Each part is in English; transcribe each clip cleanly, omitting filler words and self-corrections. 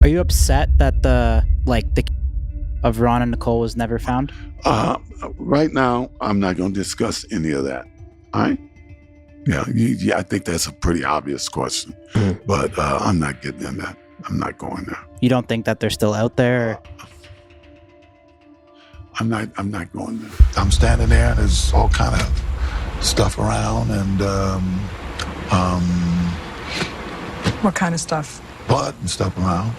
Are you upset that the of Ron and Nicole was never found? Right now, I'm not going to discuss any of that. All right? Yeah, I think that's a pretty obvious question, but I'm not getting in that. I'm not going there. You don't think that they're still out there? I'm not going there. I'm standing there. There's all kind of stuff around, and What kind of stuff? blood and stuff around.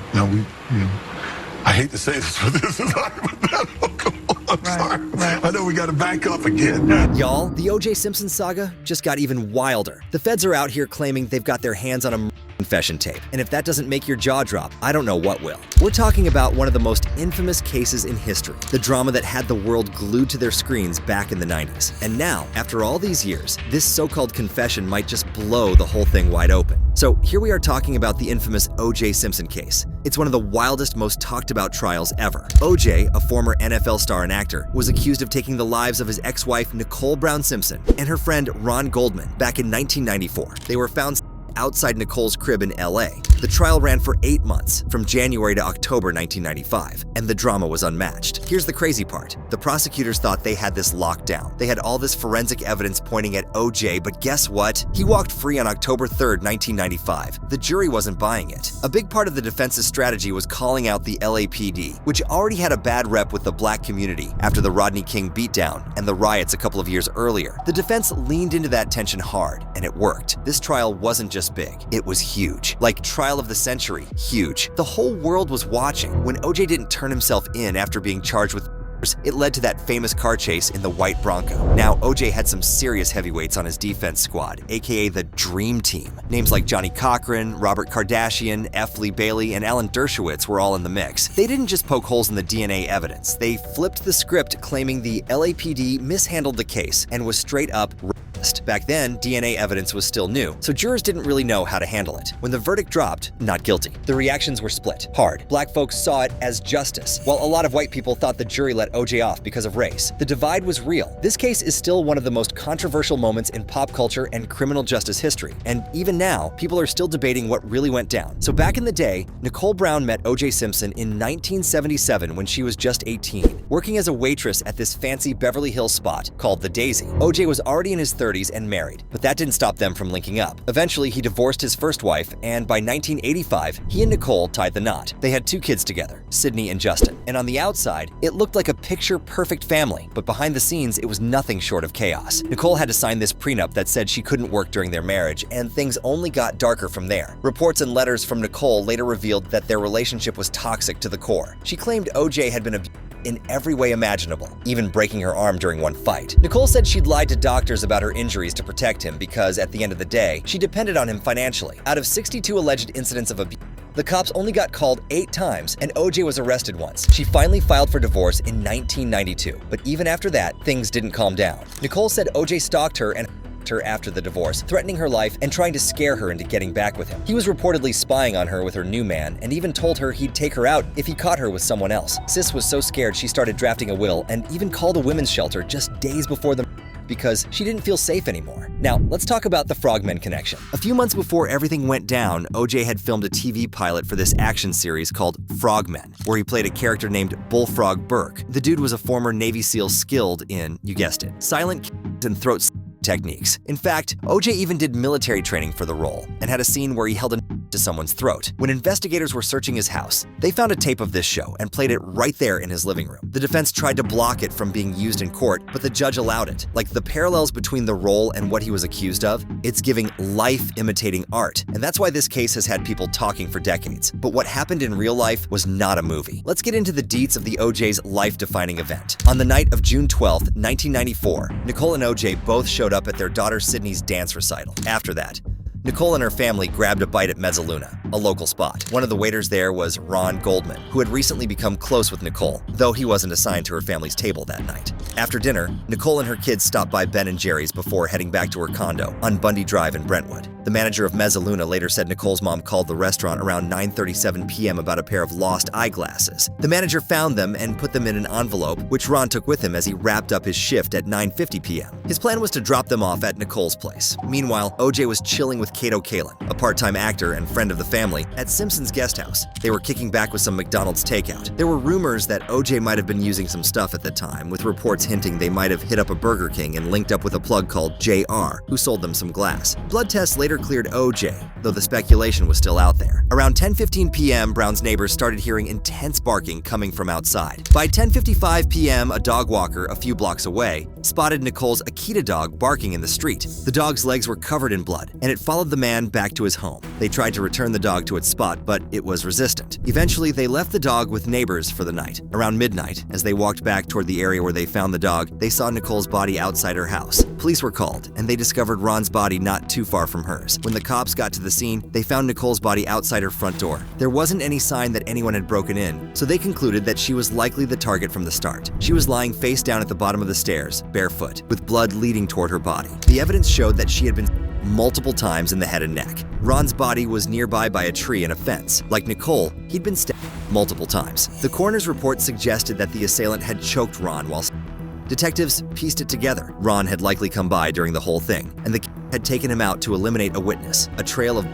I hate to say this, but this is hypothetical. I'm sorry. Right. I know we got to back up again. Y'all, the OJ Simpson saga just got even wilder. The feds are out here claiming they've got their hands on a confession tape, and if that doesn't make your jaw drop, I don't know what will. We're talking about one of the most infamous cases in history, the drama that had the world glued to their screens back in the 90s. And now, after all these years, this so-called confession might just blow the whole thing wide open. So here we are talking about the infamous OJ Simpson case. It's one of the wildest, most talked about trials ever. OJ, a former NFL star and actor, was accused of taking the lives of his ex-wife Nicole Brown Simpson and her friend Ron Goldman back in 1994. They were found outside Nicole's crib in LA. The trial ran for 8 months, from January to October 1995, and the drama was unmatched. Here's the crazy part. The prosecutors thought they had this locked down. They had all this forensic evidence pointing at OJ, but guess what? He walked free on October 3rd, 1995. The jury wasn't buying it. A big part of the defense's strategy was calling out the LAPD, which already had a bad rep with the black community after the Rodney King beatdown and the riots a couple of years earlier. The defense leaned into that tension hard, and it worked. This trial wasn't just big, it was huge. Like trial of the century, huge. The whole world was watching. When OJ didn't turn himself in after being charged with it led to that famous car chase in the white Bronco. Now, OJ had some serious heavyweights on his defense squad, aka the Dream Team. Names like Johnny Cochran, Robert Kardashian, F. Lee Bailey, and Alan Dershowitz were all in the mix. They didn't just poke holes in the DNA evidence. They flipped the script, claiming the LAPD mishandled the case and was straight up racist. Back then, DNA evidence was still new, so jurors didn't really know how to handle it. When the verdict dropped, not guilty, the reactions were split. Hard. Black folks saw it as justice, while a lot of white people thought the jury let OJ off because of race. The divide was real. This case is still one of the most controversial moments in pop culture and criminal justice history, and even now, people are still debating what really went down. So back in the day, Nicole Brown met OJ Simpson in 1977 when she was just 18, working as a waitress at this fancy Beverly Hills spot called the Daisy. OJ was already in his 30s and married, but that didn't stop them from linking up. Eventually, he divorced his first wife, and by 1985, he and Nicole tied the knot. They had 2 kids together, Sydney and Justin, and on the outside, it looked like a picture-perfect family, but behind the scenes, it was nothing short of chaos. Nicole had to sign this prenup that said she couldn't work during their marriage, and things only got darker from there. Reports and letters from Nicole later revealed that their relationship was toxic to the core. She claimed OJ had been abused in every way imaginable, even breaking her arm during one fight. Nicole said she'd lied to doctors about her injuries to protect him because, at the end of the day, she depended on him financially. Out of 62 alleged incidents of abuse, the cops only got called 8 times, and OJ was arrested once. She finally filed for divorce in 1992, but even after that, things didn't calm down. Nicole said OJ stalked her and her after the divorce, threatening her life and trying to scare her into getting back with him. He was reportedly spying on her with her new man and even told her he'd take her out if he caught her with someone else. Sis was so scared she started drafting a will and even called a women's shelter just days before the because she didn't feel safe anymore. Now, let's talk about the frogmen connection. A few months before everything went down, OJ had filmed a TV pilot for this action series called Frogmen, where he played a character named Bullfrog Burke. The dude was a former Navy SEAL skilled in, you guessed it, silent and throat techniques. In fact, OJ even did military training for the role and had a scene where he held a to someone's throat. When investigators were searching his house, they found a tape of this show and played it right there in his living room. The defense tried to block it from being used in court, but the judge allowed it. Like the parallels between the role and what he was accused of, it's giving life imitating art. And that's why this case has had people talking for decades. But what happened in real life was not a movie. Let's get into the deets of the OJ's life-defining event. On the night of June 12th, 1994, Nicole and OJ both showed up at their daughter Sydney's dance recital. After that, Nicole and her family grabbed a bite at Mezzaluna, a local spot. One of the waiters there was Ron Goldman, who had recently become close with Nicole, though he wasn't assigned to her family's table that night. After dinner, Nicole and her kids stopped by Ben & Jerry's before heading back to her condo on Bundy Drive in Brentwood. The manager of Mezzaluna later said Nicole's mom called the restaurant around 9:37 p.m. about a pair of lost eyeglasses. The manager found them and put them in an envelope, which Ron took with him as he wrapped up his shift at 9:50 p.m. His plan was to drop them off at Nicole's place. Meanwhile, OJ was chilling with with Cato Kalin, a part-time actor and friend of the family, at Simpson's guest house. They were kicking back with some McDonald's takeout. There were rumors that OJ might have been using some stuff at the time, with reports hinting they might have hit up a Burger King and linked up with a plug called JR, who sold them some glass. Blood tests later cleared OJ, though the speculation was still out there. Around 10:15 p.m., Brown's neighbors started hearing intense barking coming from outside. By 10:55 p.m., a dog walker a few blocks away spotted Nicole's Akita dog barking in the street. The dog's legs were covered in blood, and it followed the man back to his home. They tried to return the dog to its spot, but it was resistant. Eventually, they left the dog with neighbors for the night. Around midnight, as they walked back toward the area where they found the dog, they saw Nicole's body outside her house. Police were called, and they discovered Ron's body not too far from hers. When the cops got to the scene, they found Nicole's body outside her front door. There wasn't any sign that anyone had broken in, so they concluded that she was likely the target from the start. She was lying face down at the bottom of the stairs, barefoot, with blood leading toward her body. The evidence showed that she had been multiple times in the head and neck. Ron's body was nearby by a tree and a fence. Like Nicole, he'd been stabbed multiple times. The coroner's report suggested that the assailant had choked Ron while detectives pieced it together. Ron had likely come by during the whole thing, and the had taken him out to eliminate a witness. A trail of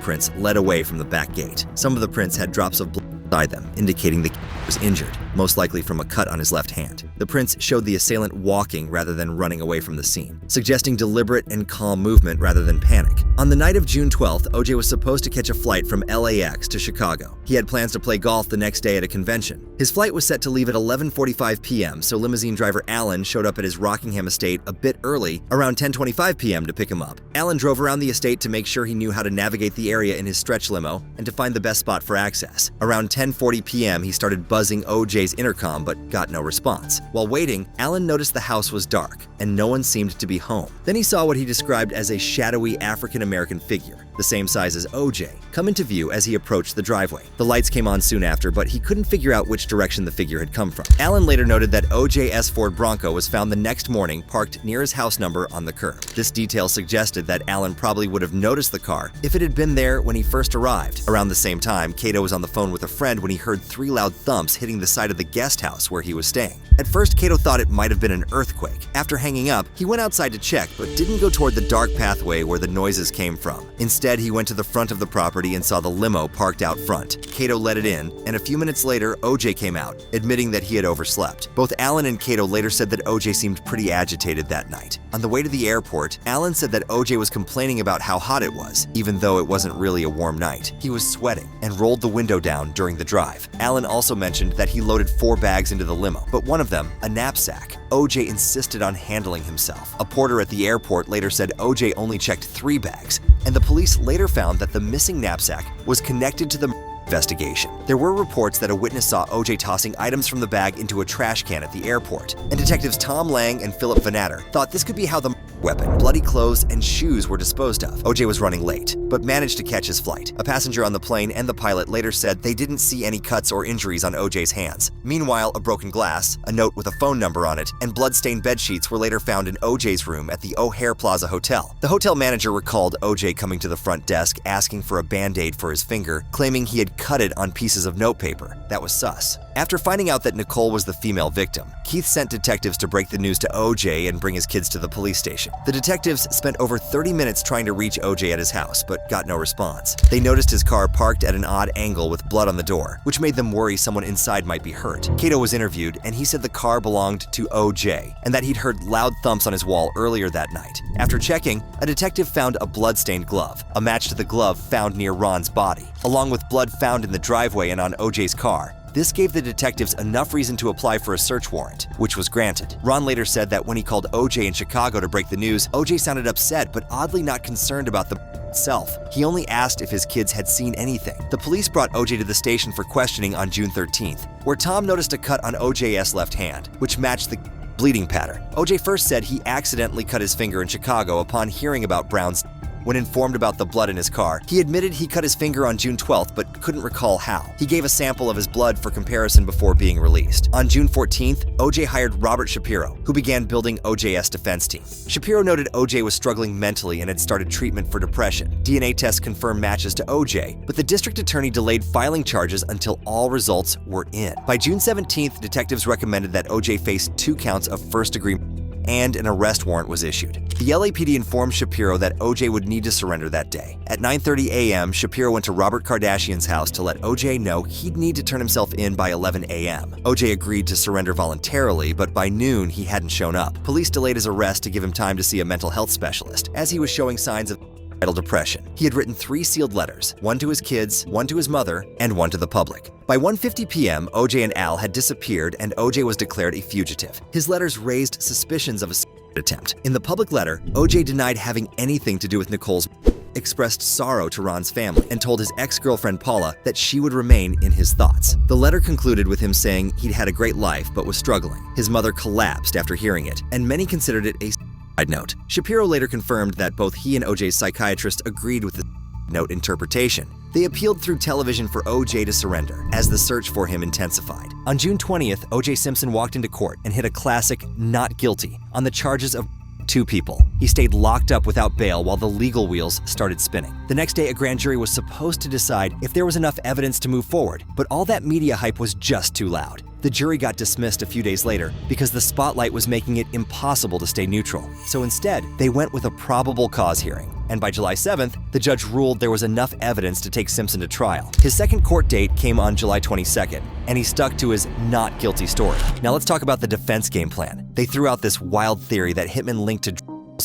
prints led away from the back gate. Some of the prints had drops of blood beside them, indicating the was injured, most likely from a cut on his left hand. The prints showed the assailant walking rather than running away from the scene, suggesting deliberate and calm movement rather than panic. On the night of June 12th, OJ was supposed to catch a flight from LAX to Chicago. He had plans to play golf the next day at a convention. His flight was set to leave at 11:45 p.m., so limousine driver Alan showed up at his Rockingham estate a bit early, around 10:25 p.m. to pick him up. Alan drove around the estate to make sure he knew how to navigate the area in his stretch limo and to find the best spot for access. Around 10:40 p.m., he started buzzing OJ's intercom but got no response. While waiting, Alan noticed the house was dark and no one seemed to be home. Then he saw what he described as a shadowy African-American figure, the same size as OJ, come into view as he approached the driveway. The lights came on soon after, but he couldn't figure out which direction the figure had come from. Alan later noted that OJ's Ford Bronco was found the next morning parked near his house number on the curb. This detail suggested that Alan probably would have noticed the car if it had been there when he first arrived. Around the same time, Cato was on the phone with a friend when he heard 3 loud thumps hitting the side of the guest house where he was staying. At first, Cato thought it might have been an earthquake. After hanging up, he went outside to check, but didn't go toward the dark pathway where the noises came from. Instead, he went to the front of the property and saw the limo parked out front. Cato let it in, and a few minutes later, OJ came out, admitting that he had overslept. Both Alan and Cato later said that OJ seemed pretty agitated that night. On the way to the airport, Alan said that OJ was complaining about how hot it was, even though it wasn't really a warm night. He was sweating and rolled the window down during the drive. Alan also mentioned that he loaded 4 bags into the limo, but one of them, a knapsack, OJ insisted on handling himself. A porter at the airport later said OJ only checked 3 bags, and the police later found that the missing knapsack was connected to the investigation. There were reports that a witness saw OJ tossing items from the bag into a trash can at the airport, and detectives Tom Lang and Philip Vanatter thought this could be how the weapon, bloody clothes, and shoes were disposed of. OJ was running late, but managed to catch his flight. A passenger on the plane and the pilot later said they didn't see any cuts or injuries on OJ's hands. Meanwhile, a broken glass, a note with a phone number on it, and blood-stained bedsheets were later found in OJ's room at the O'Hare Plaza Hotel. The hotel manager recalled OJ coming to the front desk asking for a band-aid for his finger, claiming he had cut it on pieces of notepaper. That was sus. After finding out that Nicole was the female victim, Keith sent detectives to break the news to OJ and bring his kids to the police station. The detectives spent over 30 minutes trying to reach OJ at his house, but got no response. They noticed his car parked at an odd angle with blood on the door, which made them worry someone inside might be hurt. Cato was interviewed, and he said the car belonged to OJ, and that he'd heard loud thumps on his wall earlier that night. After checking, a detective found a blood-stained glove, a match to the glove found near Ron's body, along with blood found in the driveway and on OJ's car. This gave the detectives enough reason to apply for a search warrant, which was granted. Ron later said that when he called OJ in Chicago to break the news, OJ sounded upset but oddly not concerned about the itself. He only asked if his kids had seen anything. The police brought OJ to the station for questioning on June 13th, where Tom noticed a cut on OJ's left hand, which matched the bleeding pattern. OJ first said he accidentally cut his finger in Chicago upon hearing about Brown's. When informed about the blood in his car, he admitted he cut his finger on June 12th but couldn't recall how. He gave a sample of his blood for comparison before being released. On June 14th, OJ hired Robert Shapiro, who began building OJ's defense team. Shapiro noted OJ was struggling mentally and had started treatment for depression. DNA tests confirmed matches to OJ, but the district attorney delayed filing charges until all results were in. By June 17th, detectives recommended that OJ face 2 counts of first-degree and an arrest warrant was issued. The LAPD informed Shapiro that OJ would need to surrender that day. At 9:30 a.m., Shapiro went to Robert Kardashian's house to let OJ know he'd need to turn himself in by 11 a.m. OJ agreed to surrender voluntarily, but by noon he hadn't shown up. Police delayed his arrest to give him time to see a mental health specialist, as he was showing signs of suicidal depression. He had written 3 sealed letters, one to his kids, one to his mother, and one to the public. By 1:50 p.m., OJ and Al had disappeared and OJ was declared a fugitive. His letters raised suspicions of a suicide attempt. In the public letter, OJ denied having anything to do with Nicole's, expressed sorrow to Ron's family, and told his ex-girlfriend Paula that she would remain in his thoughts. The letter concluded with him saying he'd had a great life but was struggling. His mother collapsed after hearing it, and many considered it a suicide note. Shapiro later confirmed that both he and OJ's psychiatrist agreed with the note interpretation. They appealed through television for OJ to surrender as the search for him intensified. On June 20th, OJ Simpson walked into court and hit a classic not guilty on the charges of 2 people. He stayed locked up without bail while the legal wheels started spinning. The next day, a grand jury was supposed to decide if there was enough evidence to move forward, but all that media hype was just too loud. The jury got dismissed a few days later because the spotlight was making it impossible to stay neutral. So instead, they went with a probable cause hearing. And by July 7th, the judge ruled there was enough evidence to take Simpson to trial. His second court date came on July 22nd, and he stuck to his not guilty story. Now let's talk about the defense game plan. They threw out this wild theory that hitmen linked to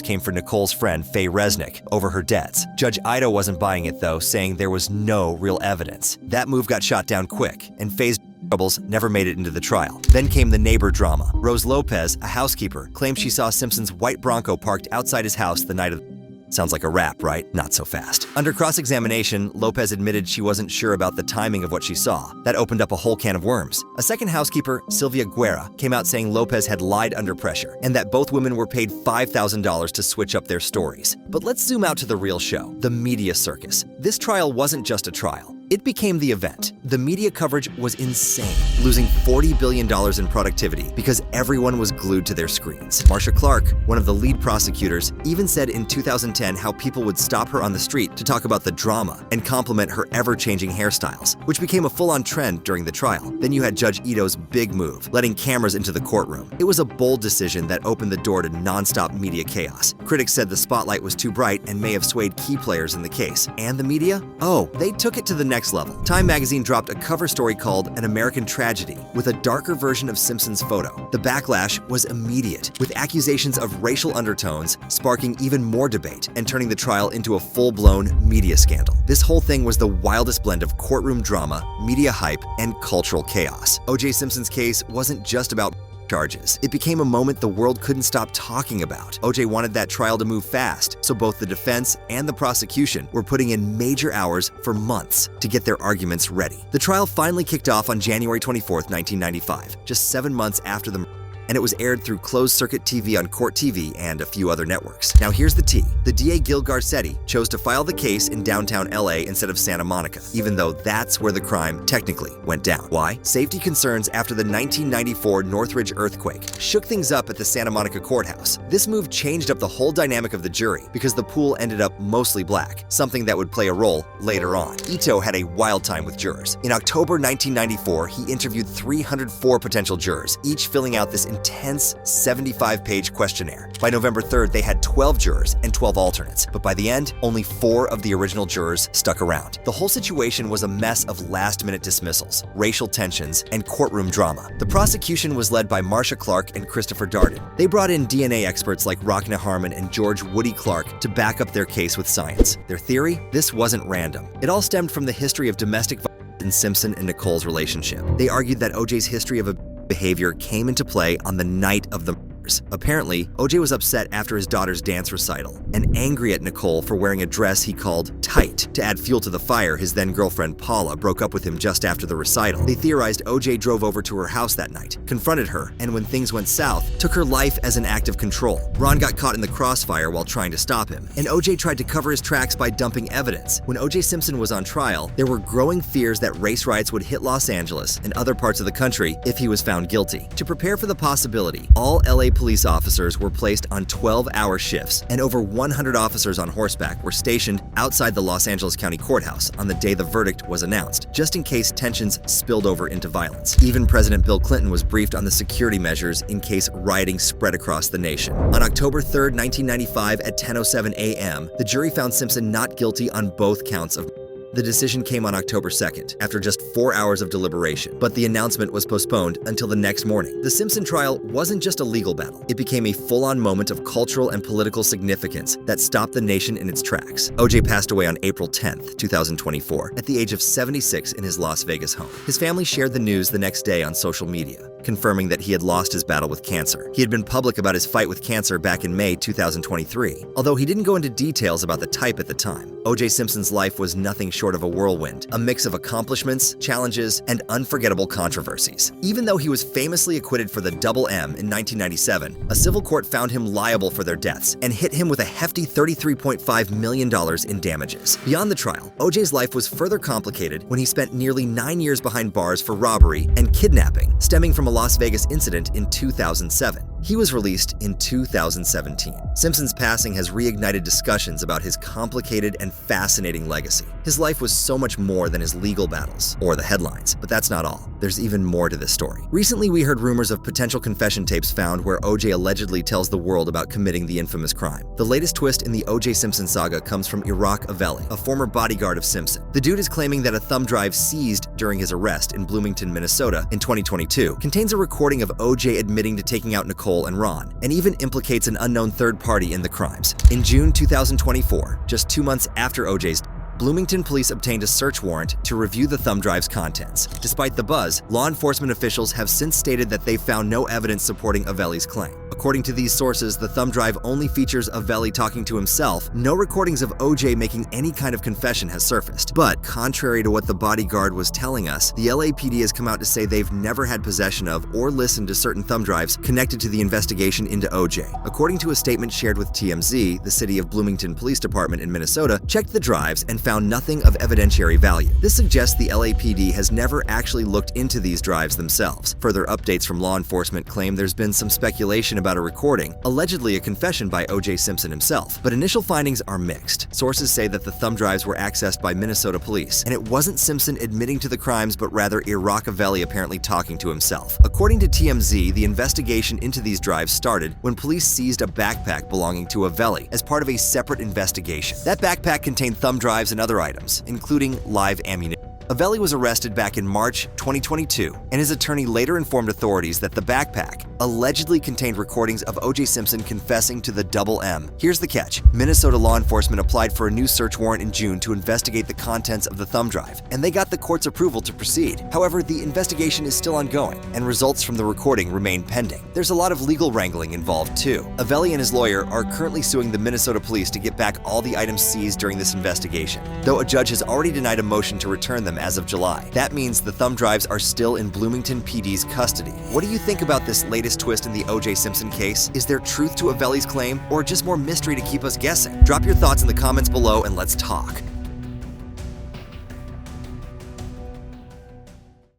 came for Nicole's friend Faye Resnick over her debts. Judge Ito wasn't buying it though, saying there was no real evidence. That move got shot down quick, and Faye's troubles never made it into the trial. Then came the neighbor drama. Rose Lopez, a housekeeper, claimed she saw Simpson's white Bronco parked outside his house the night of Sounds like a rap, right? Not so fast. Under cross-examination, Lopez admitted she wasn't sure about the timing of what she saw. That opened up a whole can of worms. A second housekeeper, Sylvia Guerra, came out saying Lopez had lied under pressure and that both women were paid $5,000 to switch up their stories. But let's zoom out to the real show, the media circus. This trial wasn't just a trial. It became the event. The media coverage was insane, losing $40 billion in productivity because everyone was glued to their screens. Marcia Clark, one of the lead prosecutors, even said in 2010 how people would stop her on the street to talk about the drama and compliment her ever-changing hairstyles, which became a full-on trend during the trial. Then you had Judge Ito's big move, letting cameras into the courtroom. It was a bold decision that opened the door to non-stop media chaos. Critics said the spotlight was too bright and may have swayed key players in the case. And the media? Oh, they took it to the next level. Time magazine dropped a cover story called An American Tragedy with a darker version of Simpson's photo. The backlash was immediate, with accusations of racial undertones sparking even more debate and turning the trial into a full-blown media scandal. This whole thing was the wildest blend of courtroom drama, media hype, and cultural chaos. OJ Simpson's case wasn't just about charges. It became a moment the world couldn't stop talking about. OJ wanted that trial to move fast, so both the defense and the prosecution were putting in major hours for months to get their arguments ready. The trial finally kicked off on January 24th, 1995, just 7 months after the and it was aired through closed-circuit TV on Court TV and a few other networks. Now here's the tea. The DA Gil Garcetti chose to file the case in downtown LA instead of Santa Monica, even though that's where the crime technically went down. Why? Safety concerns after the 1994 Northridge earthquake shook things up at the Santa Monica courthouse. This move changed up the whole dynamic of the jury because the pool ended up mostly black, something that would play a role later on. Ito had a wild time with jurors. In October 1994, he interviewed 304 potential jurors, each filling out this intense 75-page questionnaire. By November 3rd, they had 12 jurors and 12 alternates, but by the end, only 4 of the original jurors stuck around. The whole situation was a mess of last-minute dismissals, racial tensions, and courtroom drama. The prosecution was led by Marcia Clark and Christopher Darden. They brought in DNA experts like Rockna Harmon and George Woody Clark to back up their case with science. Their theory? This wasn't random. It all stemmed from the history of domestic violence in Simpson and Nicole's relationship. They argued that OJ's history of behavior came into play on the night of the murders. Apparently, OJ was upset after his daughter's dance recital and angry at Nicole for wearing a dress he called tight. To add fuel to the fire, his then-girlfriend Paula broke up with him just after the recital. They theorized OJ drove over to her house that night, confronted her, and when things went south, took her life as an act of control. Ron got caught in the crossfire while trying to stop him, and OJ tried to cover his tracks by dumping evidence. When OJ Simpson was on trial, there were growing fears that race riots would hit Los Angeles and other parts of the country if he was found guilty. To prepare for the possibility, all LA police officers were placed on 12-hour shifts, and over 100 officers on horseback were stationed outside the Los Angeles County Courthouse on the day the verdict was announced, just in case tensions spilled over into violence. Even President Bill Clinton was briefed on the security measures in case rioting spread across the nation. On October 3, 1995 at 10:07 a.m., the jury found Simpson not guilty on both counts of. The decision came on October 2nd, after just 4 hours of deliberation, but the announcement was postponed until the next morning. The Simpson trial wasn't just a legal battle. It became a full-on moment of cultural and political significance that stopped the nation in its tracks. OJ passed away on April 10th, 2024, at the age of 76 in his Las Vegas home. His family shared the news the next day on social media, confirming that he had lost his battle with cancer. He had been public about his fight with cancer back in May 2023, although he didn't go into details about the type at the time. OJ Simpson's life was nothing short of a whirlwind, a mix of accomplishments, challenges, and unforgettable controversies. Even though he was famously acquitted for the double M in 1997, a civil court found him liable for their deaths and hit him with a hefty $33.5 million in damages. Beyond the trial, OJ's life was further complicated when he spent nearly 9 years behind bars for robbery and kidnapping, stemming from a Las Vegas incident in 2007. He was released in 2017. Simpson's passing has reignited discussions about his complicated and fascinating legacy. His life was so much more than his legal battles or the headlines, but that's not all. There's even more to this story. Recently, we heard rumors of potential confession tapes found where OJ allegedly tells the world about committing the infamous crime. The latest twist in the OJ Simpson saga comes from Iraq Avelli, a former bodyguard of Simpson. The dude is claiming that a thumb drive seized during his arrest in Bloomington, Minnesota in 2022 contains a recording of OJ admitting to taking out Nicole and Ron, and even implicates an unknown third party in the crimes. In June 2024, just 2 months after OJ's Bloomington police obtained a search warrant to review the thumb drive's contents. Despite the buzz, law enforcement officials have since stated that they found no evidence supporting Avelli's claim. According to these sources, the thumb drive only features Avelli talking to himself. No recordings of OJ making any kind of confession has surfaced. But contrary to what the bodyguard was telling us, the LAPD has come out to say they've never had possession of or listened to certain thumb drives connected to the investigation into OJ. According to a statement shared with TMZ, the City of Bloomington Police Department in Minnesota checked the drives and found nothing of evidentiary value. This suggests the LAPD has never actually looked into these drives themselves. Further updates from law enforcement claim there's been some speculation about a recording, allegedly a confession by OJ Simpson himself, but initial findings are mixed. Sources say that the thumb drives were accessed by Minnesota police, and it wasn't Simpson admitting to the crimes, but rather Iraq Avelli apparently talking to himself. According to TMZ, the investigation into these drives started when police seized a backpack belonging to Avelli as part of a separate investigation. That backpack contained thumb drives and other items, including live ammunition. Avelli was arrested back in March 2022, and his attorney later informed authorities that the backpack allegedly contained recordings of OJ Simpson confessing to the double M. Here's the catch. Minnesota law enforcement applied for a new search warrant in June to investigate the contents of the thumb drive, and they got the court's approval to proceed. However, the investigation is still ongoing, and results from the recording remain pending. There's a lot of legal wrangling involved too. Avelli and his lawyer are currently suing the Minnesota police to get back all the items seized during this investigation, though a judge has already denied a motion to return them as of July. That means the thumb drives are still in Bloomington PD's custody. What do you think about this latest twist in the OJ Simpson case? Is there truth to Avelli's claim, or just more mystery to keep us guessing? Drop your thoughts in the comments below and let's talk.